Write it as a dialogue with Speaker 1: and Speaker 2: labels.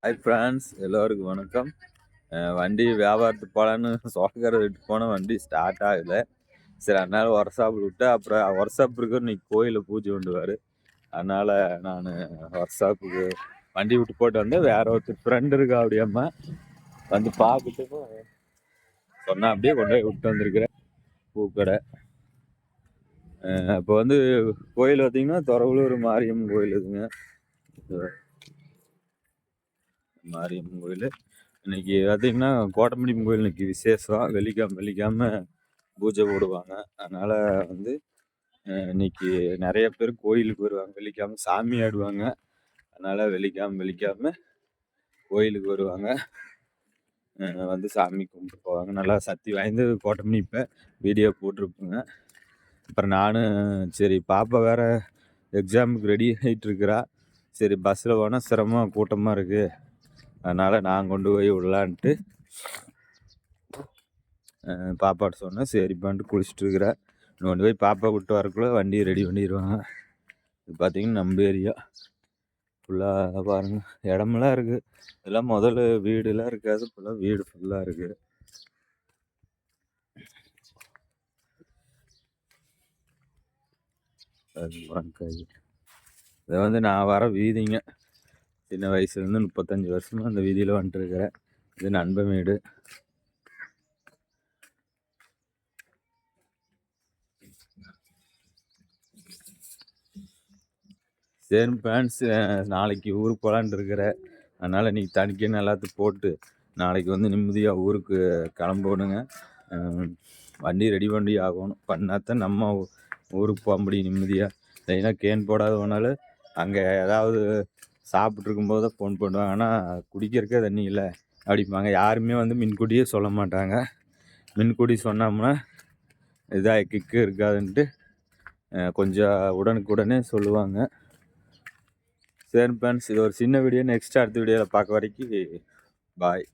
Speaker 1: Hi friends, எல்லோருக்கும் வணக்கம். வண்டி வியாபாரத்துக்கு போகலான்னு சோளக்கரை விட்டு போனால் வண்டி ஸ்டார்ட் ஆகலை. சரி, அதனால் ஒர்க் ஷாப்பில் விட்டு அப்புறம் ஒர்க் ஷாப் இருக்கிற இன்னைக்கு கோயிலில் பூஜை பண்ணுவார். அதனால் நான் ஒர்க் ஷாப்புக்கு வண்டி விட்டு போட்டு வந்தேன். வேற ஒருத்தர் ஃப்ரெண்டு இருக்கா அப்படியாம்மா வந்து பார்த்துட்டு சொன்னால் அப்படியே கொண்டு போய் விட்டு வந்திருக்கிறேன் பூக்கடை. இப்போ வந்து கோயில் பார்த்தீங்கன்னா தொரவலூர் மாரியம்மன் கோயில் இருக்குங்க. மாரியம்மன் கோயில் இன்னைக்கு பார்த்தீங்கன்னா கோட்டமணியம்மன் கோயில் இன்னைக்கு விசேஷம். வெள்ளிக்கிழமை பூஜை போடுவாங்க. அதனால் வந்து இன்னைக்கு நிறைய பேர் கோயிலுக்கு வருவாங்க. வெள்ளிக்கிழமை சாமி ஆடுவாங்க. அதனால் வெள்ளிக்கிழமை கோயிலுக்கு வருவாங்க. வந்து சாமி கும்பிட்டு போவாங்க. நல்லா சக்தி வாய்ந்த கோட்டமணி. இப்போ வீடியோ போட்டிருப்பேங்க. அப்புறம் நானும் சரி, பாப்பா வேறு எக்ஸாமுக்கு ரெடி ஆகிட்டு இருக்கிறா. சரி, பஸ்ஸில் போனால் சிரமம், கூட்டமாக இருக்குது. அதனால் நான் கொண்டு போய் விடலான்ட்டு பாப்பாட்ட சொன்னேன். சரிப்பான்ட்டு குளிச்சுட்டு இருக்கிறேன். கொண்டு போய் பாப்பா விட்டு வரக்குள்ளே வண்டியை ரெடி பண்ணிடுவாங்க. இது பார்த்திங்கன்னா நம்ம ஏரியா ஃபுல்லாக பாருங்கள், இடமெல்லாம் இருக்குது. இதெல்லாம் முதல்ல வீடுலாம் இருக்காது, ஃபுல்லாக வீடு ஃபுல்லாக இருக்குது. இதை வந்து நான் வர வீதிங்க. சின்ன வயசுலேருந்து 35 வருஷமாக அந்த வீதியில் வந்துட்டுருக்கிறேன். இது நண்பன் வீடு. சரி ஃப்ரெண்ட்ஸ், நாளைக்கு ஊருக்கு போகலான்ட்டு இருக்கிறேன். அதனால் இன்றைக்கி தனிக்கன்னு எல்லாத்தையும் போட்டு நாளைக்கு வந்து நிம்மதியாக ஊருக்கு கிளம்பணுங்க. வண்டி ரெடி பண்ணி ஆகணும். பண்ணாதான் நம்ம ஊருக்கு போக முடியும் நிம்மதியாக. இல்லைன்னா கேன் போடாத போனாலும் அங்கே ஏதாவது சாப்பிட்ருக்கும்போது தான் ஃபோன் பண்ணுவாங்க. ஆனால் குடிக்கிறக்கே தண்ணி இல்லை அப்படிம்பாங்க. யாருமே வந்து மின்கூட்டியே சொல்ல மாட்டாங்க. மின்கூட்டி சொன்னோம்னா இதாக கிக்கு இருக்காதுன்ட்டு கொஞ்சம் உடனுக்குடனே சொல்லுவாங்க. சரி ஃப்ரெண்ட்ஸ், இது ஒரு சின்ன வீடியோ. நெக்ஸ்ட் அடுத்த வீடியோவில் பார்க்க வரைக்கும் பாய்.